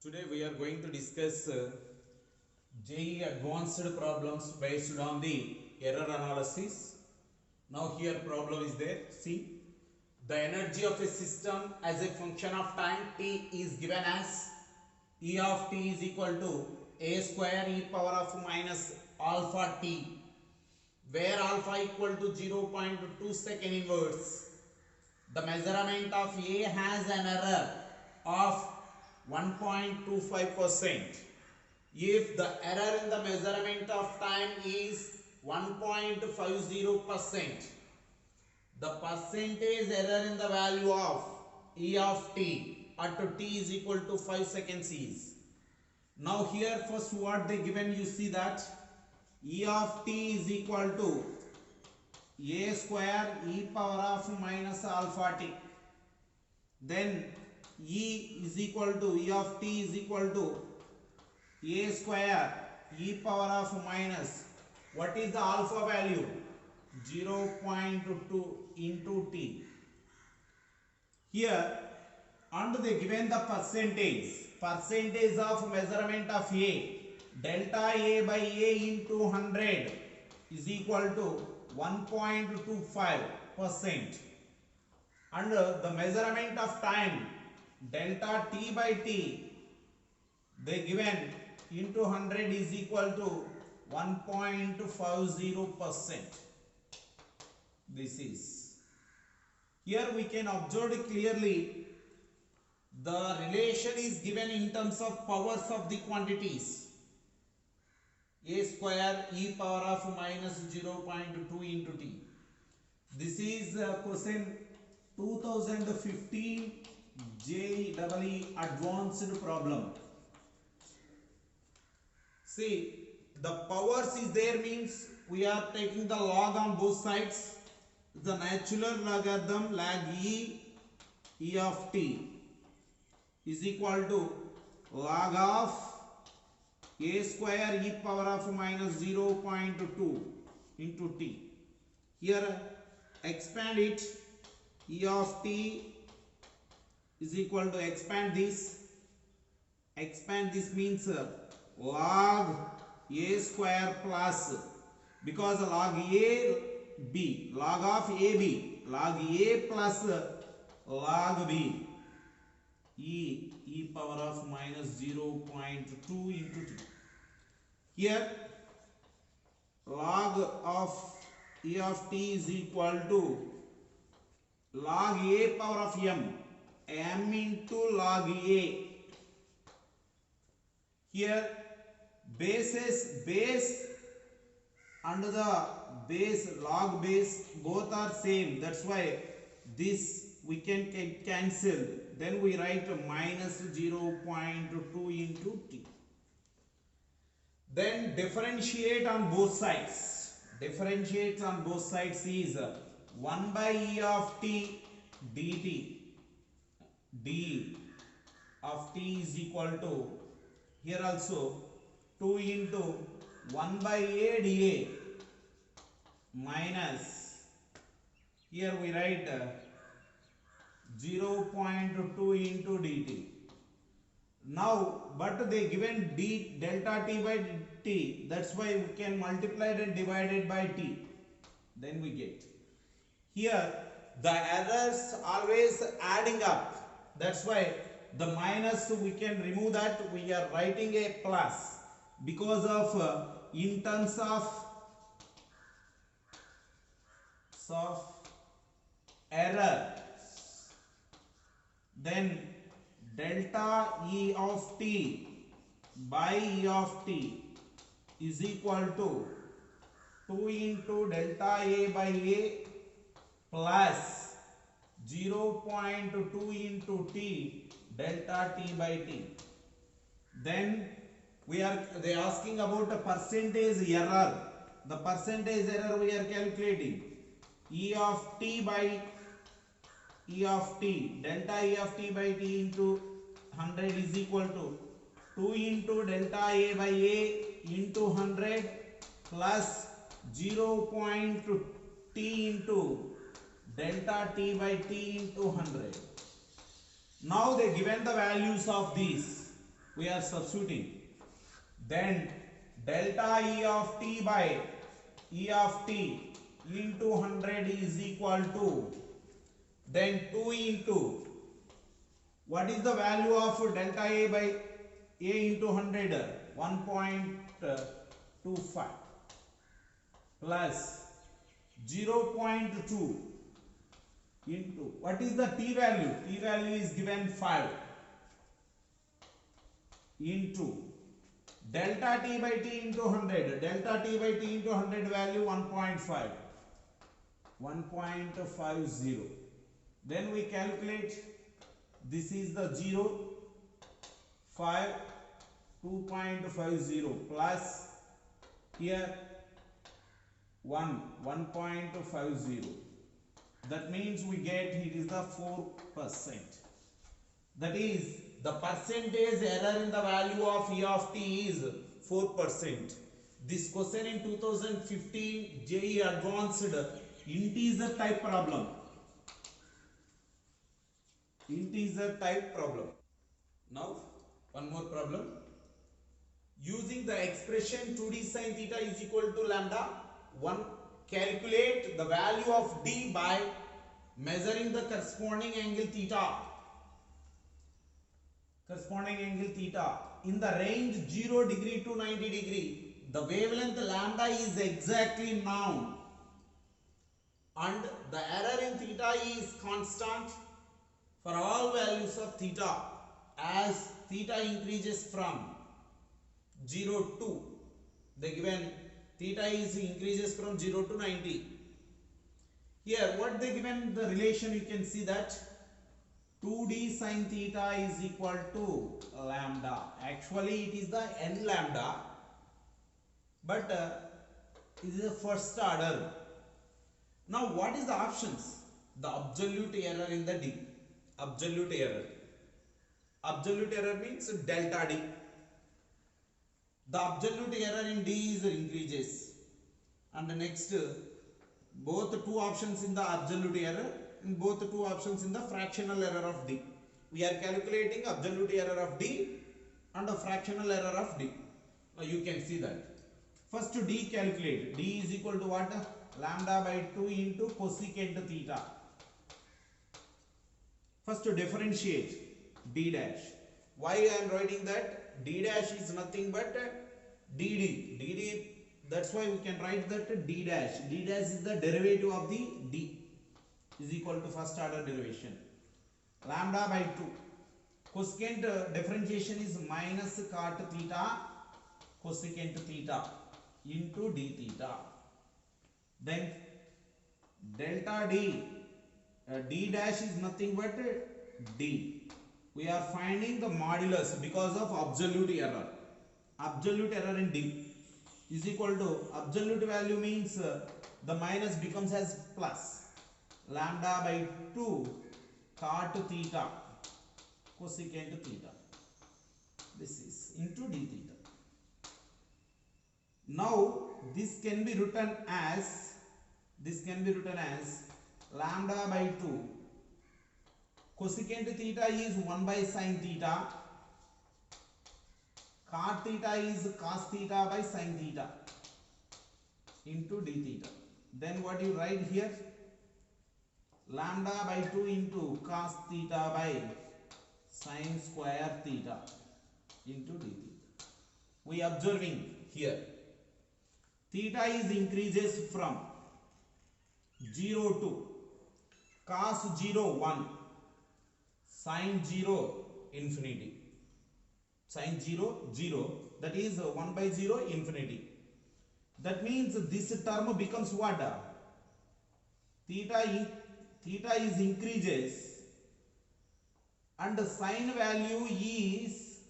Today we are going to discuss JEE advanced problems based on the error analysis. Now here problem is there. See, the energy of a system as a function of time t is given as E of t is equal to a square e power of minus alpha t, where alpha equal to 0.2 second inverse. The measurement of A has an error of 1.25%. If the error in the measurement of time is 1.50%, the percentage error in the value of E of t at t is equal to 5 seconds is. Now here first what they given, you see that E of t is equal to a square e power of minus alpha t. Then E is equal to E of t is equal to a square e power of minus, what is the alpha value? 0.2 into t. Here and they given the percentage of measurement of A, delta A by A into 100 is equal to 1.25%, and the measurement of time delta t by t they given into 100 is equal to 1.50%. This is, here we can observe clearly the relation is given in terms of powers of the quantities. A square e power of minus 0.2 into t. This is question 2015 JEE advanced problem. See, the powers is there means we are taking the log on both sides. The natural logarithm log e of t is equal to log of a square e power of minus 0.2 into t. Here expand it, E of t is equal to expand this means log a square plus, because log a b, log of ab, log a plus log b, e power of minus 0.2 into t. Here log of E of t is equal to log a power of m into log a. Here base and the base, log base, both are same. That's why this we can cancel. Then we write minus 0.2 into t. Then differentiate on both sides. Differentiate on both sides is 1 by E of t dt. d of t is equal to, here also 2 into 1 by a dA minus, here we write 0.2 into dt. Now but they given d delta t by t, that's why we can multiply it and divide it by t, then we get. Here the errors always adding up, that's why the minus we can remove that, we are writing a plus because of in terms of error. Then delta E of t by E of t is equal to 2 into delta A by A plus 0.2 into t delta t by t. Then they are asking about a percentage error. The percentage error we are calculating. E of t by E of t, delta E of t by t into 100 is equal to 2 into delta A by A into 100 plus 0.2 t into delta t by t into 100. Now they given the values of these. we are substituting. Then delta E of t by E of t into 100 is equal to, then 2 into, what is the value of delta A by A into 100? 1.25 plus 0.2 into, what is the t value? T value is given 5 into delta t by t into 100. Delta t by t into 100 value 1.5. 1.50. Then we calculate, this is the 0, 5, 2.50 plus here 1.50. That means we get, it is the 4%. That is, the percentage error in the value of E of t is 4%. This question in 2015 JEE Advanced integer type problem. Integer type problem. Now, one more problem. Using the expression 2d sin theta is equal to lambda, one calculate the value of d by measuring the corresponding angle theta. Corresponding angle theta in the range 0 degree to 90 degree. The wavelength lambda is exactly known and the error in theta is constant for all values of theta as theta increases from 0 to, they given theta is increases from 0 to 90. Here what they given the relation, you can see that 2d sin theta is equal to lambda. Actually it is the n lambda, but it is the first order. Now what is the options? The absolute error in the d. Absolute error. Absolute error means delta d. The absolute error in d is increases. And the next, both two options in the absolute error and both two options in the fractional error of d. We are calculating absolute error of d and the fractional error of d. Now you can see that. First to d calculate. D is equal to what? Lambda by 2 into cosecant theta. First to differentiate d dash. Why I am writing that? D dash is nothing but dd. dd, that's why we can write that d dash. D dash is the derivative of the d, is equal to first order derivation. Lambda by 2. Cosecant differentiation is minus cot theta cosecant theta into d theta. Then delta d, d dash is nothing but d. We are finding the modulus because of absolute error. Absolute error in d is equal to, absolute value means the minus becomes as plus. Lambda by 2 cot theta cosecant theta. This is into d theta. Now this can be written as, lambda by 2 cosecant theta is 1 by sin theta, cot theta is cos theta by sin theta into d theta. Then what you write here? Lambda by 2 into cos theta by sin square theta into d theta. We observing here, theta is increases from 0 to cos 0 1, sin 0 infinity, sin 0 0, that is 1 by 0 infinity. That means this term becomes what? Theta is increases and the sin value is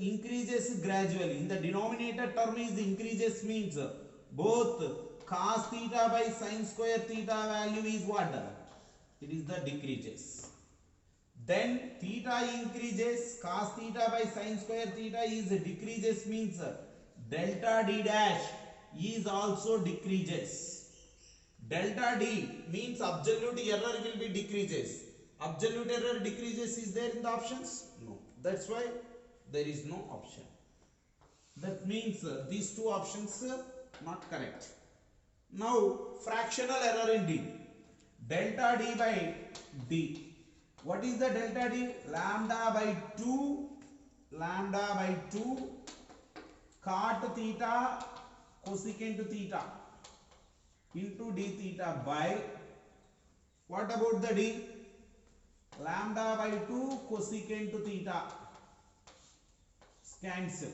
increases gradually. In the denominator term is increases means both cos theta by sin square theta value is what? It is the decreases. Then theta increases, cos theta by sin square theta is decreases means delta d dash is also decreases. Delta d means absolute error will be decreases. Absolute error decreases is there in the options? No. That's why there is no option. That means these two options not correct. Now fractional error in D. Delta D by D. What is the delta D? Lambda by 2 cot theta cosecant theta into d theta by, what about the D? Lambda by 2 cosecant theta. Cancel.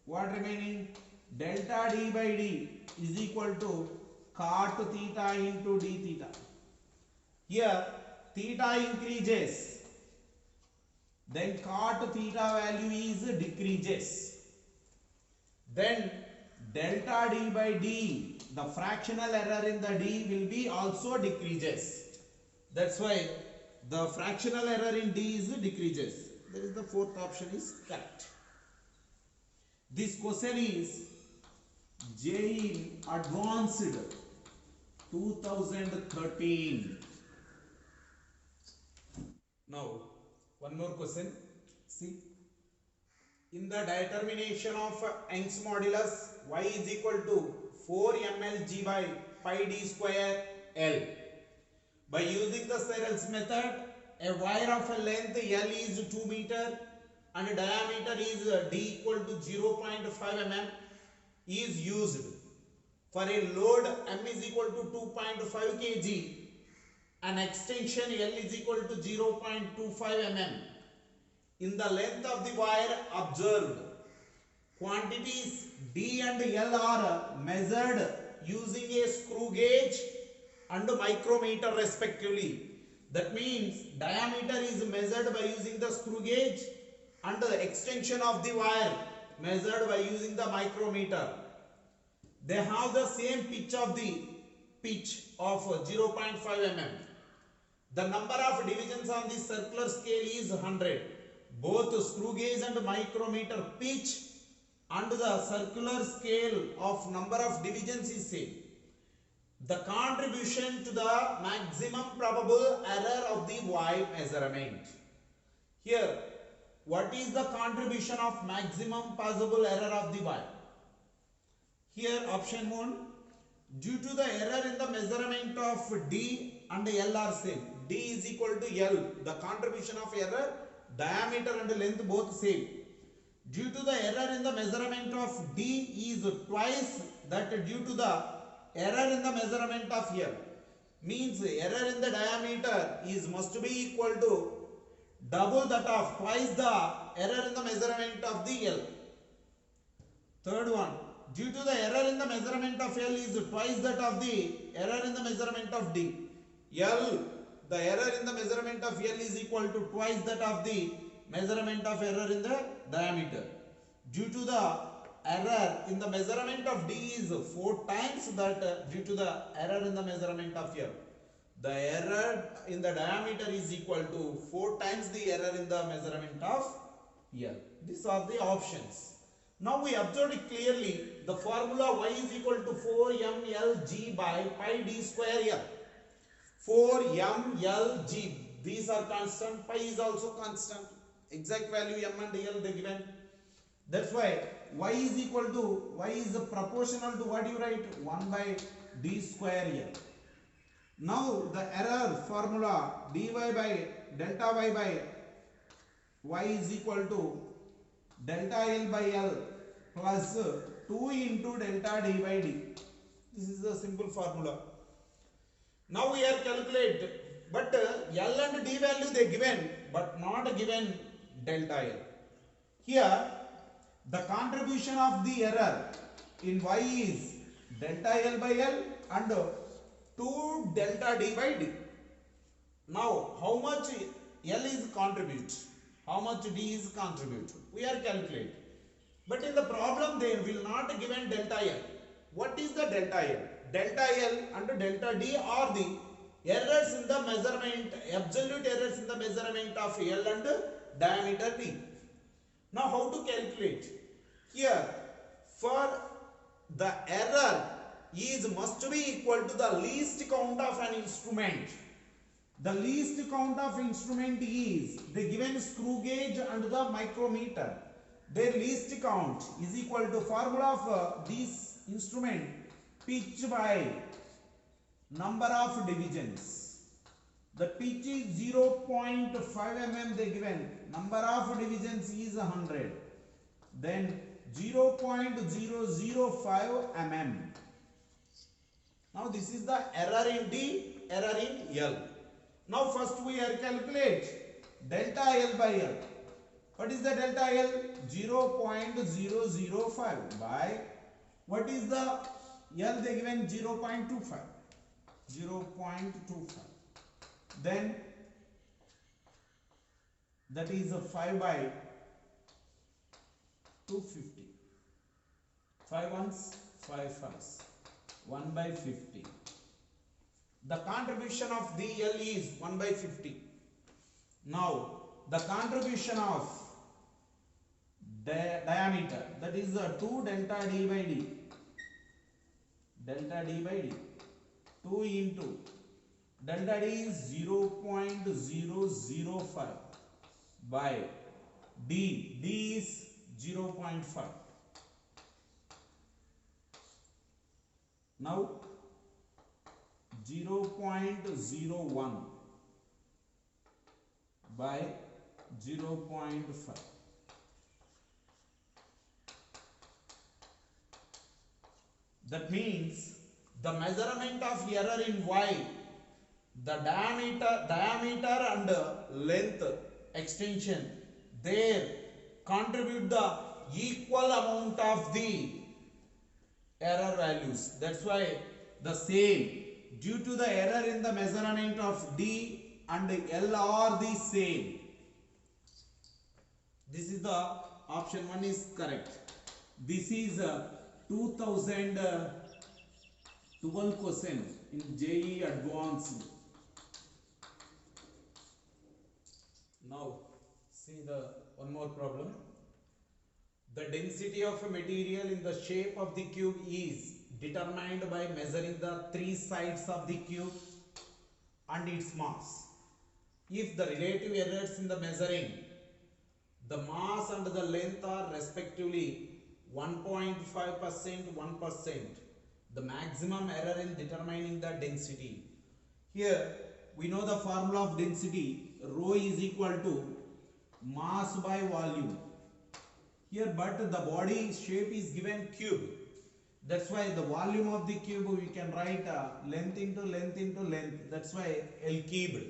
What remaining? Delta D by D is equal to cot theta into d theta. Here theta increases, then cot theta value is decreases. Then delta D by D, the fractional error in the D will be also decreases. That's why the fractional error in D is decreases. There is the fourth option is correct. This question is JEE Advanced 2013. Now one more question. See, in the determination of Young's modulus, y is equal to 4 mlg by pi d square L. By using the Searles method, a wire of a length L is 2 meter and diameter is d equal to 0.5 mm is used for a load m is equal to 2.5 kg. An extension L is equal to 0.25 mm. In the length of the wire observed, quantities D and L are measured using a screw gauge and micrometer respectively. That means diameter is measured by using the screw gauge and the extension of the wire measured by using the micrometer. They have the same pitch of 0.5 mm. The number of divisions on the circular scale is 100. Both screw gauge and micrometer pitch and the circular scale of number of divisions is same. The contribution to the maximum probable error of the Y measurement. Here, what is the contribution of maximum possible error of the Y? Here option 1, due to the error in the measurement of D and L are same. D is equal to L. The contribution of error, diameter and length both same. Due to the error in the measurement of D is twice that due to the error in the measurement of L. Means error in the diameter is must be equal to double that of twice the error in the measurement of the L. Third one, due to the error in the measurement of L is twice that of the error in the measurement of D. L, the error in the measurement of L is equal to twice that of the measurement of error in the diameter. Due to the error in the measurement of D is 4 times that due to the error in the measurement of L. The error in the diameter is equal to 4 times the error in the measurement of L. These are the options. Now we observed clearly the formula y is equal to 4mlg by pi d square L. 4mlg, these are constant, pi is also constant. Exact value m and L they given. That's why y is equal to, y is proportional to what you write? 1 by d square L. Now the error formula dy by delta y by y is equal to delta L by L plus 2 into delta d by d. This is the simple formula. Now we are calculate, but L and d value they given, but not given delta L. Here the contribution of the error in y is delta L by L and 2 delta d by d. Now how much L is contribute? How much d is contribute? We are calculate. But in the problem they will not given delta L. What is the delta L? Delta L and delta D are the errors in the measurement, absolute errors in the measurement of L and diameter D. Now how to calculate? Here for the error is must be equal to the least count of an instrument. The least count of instrument is the given screw gauge and the micrometer. Their least count is equal to formula of this instrument pitch by number of divisions. The pitch is 0.5 mm they given. Number of divisions is 100. Then 0.005 mm. Now this is the error in D, error in L. Now first we are calculate delta L by L. What is the delta L? 0.005 by what is the L they given? 0.25. 0.25. Then that is a 5 by 250. 5 ones, 5 fives. 1 by 50. The contribution of DL is 1 by 50. Now the contribution of diameter, that is 2 delta D by D. Delta D by D. 2 into delta D is 0.005 by D. D is 0.5. Now 0.01 by 0.5. That means the measurement of error in Y, the diameter and length extension, there contribute the equal amount of the error values. That's why the same, due to the error in the measurement of D and L are the same. This is the option 1 is correct. This is 2012 question in JEE Advanced. Now see the one more problem. The density of a material in the shape of the cube is determined by measuring the 3 sides of the cube and its mass. If the relative errors in the measuring the mass and the length are respectively 1.5%, 1%, the maximum error in determining the density. Here we know the formula of density, rho is equal to mass by volume. Here but the body shape is given cube. That's why the volume of the cube we can write length into length into length. That's why L cubed.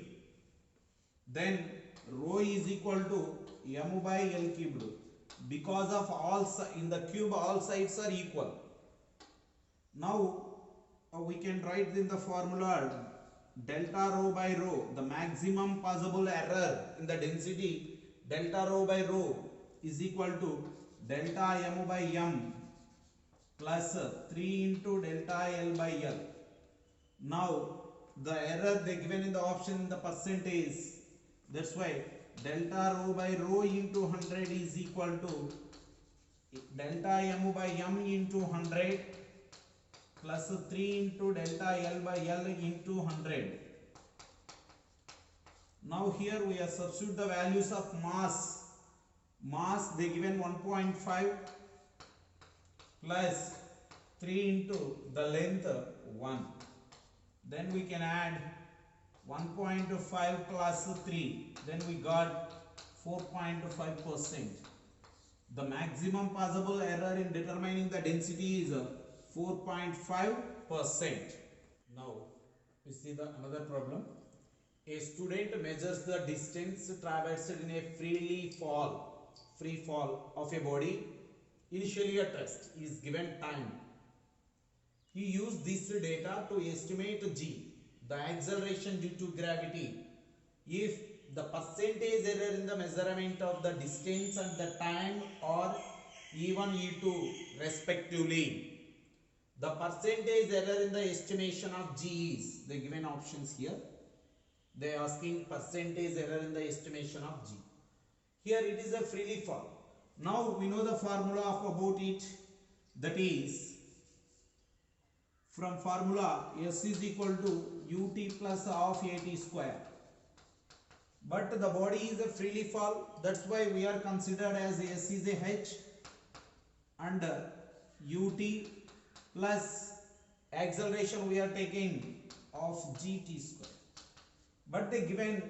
Then rho is equal to m by L cubed. Because of all in the cube all sides are equal. Now we can write in the formula delta rho by rho, the maximum possible error in the density, delta rho by rho is equal to delta m by m plus 3 into delta L by L. Now the error they given in the option in the percentage, that's why delta rho by rho into 100 is equal to delta m by m into 100 plus 3 into delta L by L into 100. Now here we have substitute the values of mass. Mass they given 1.5 plus 3 into the length 1. Then we can add 1.5 plus 3. Then we got 4.5%. The maximum possible error in determining the density is 4.5%. Now we see the another problem. A student measures the distance traversed in a free fall of a body. Initially at rest is given time. He used this data to estimate g, the acceleration due to gravity, if the percentage error in the measurement of the distance and the time are E1, E2 respectively. The percentage error in the estimation of g is, the given options here. They are asking percentage error in the estimation of g. Here it is a freely fall. Now we know the formula of about it, that is from formula S is equal to ut plus half at square. but the body is a freely fall. That's why we are considered as S is a H and ut plus acceleration we are taking of gt square. But they given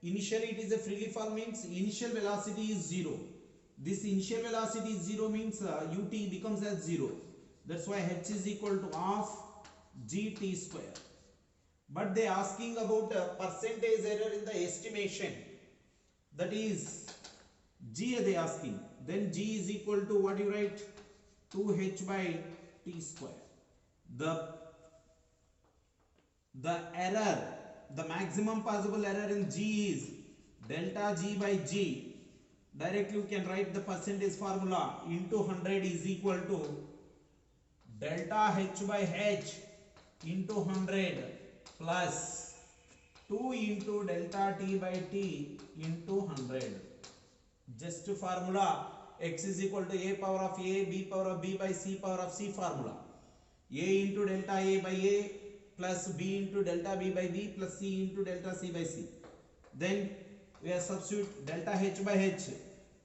initially it is a freely fall means initial velocity is 0. This initial velocity is 0 means ut becomes as 0. That's why h is equal to half gt square. But they asking about percentage error in the estimation, that is g they asking. Then g is equal to what you write, 2h by t square. The error, the maximum possible error in g is delta g by g. Directly you can write the percentage formula into 100 is equal to delta h by h into 100 plus 2 into delta t by t into 100. Just formula x is equal to a power of a, b power of b by c power of c formula. A into delta a by a plus b into delta b by b plus c into delta c by c. Then we are substitute delta h by h.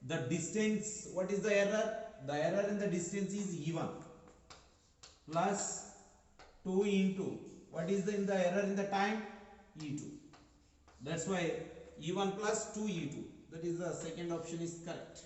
The distance, what is the error? The error in the distance is E1 plus 2 into what is in the error in the time? E2. That's why E1 plus 2 E2. That is the second option is correct.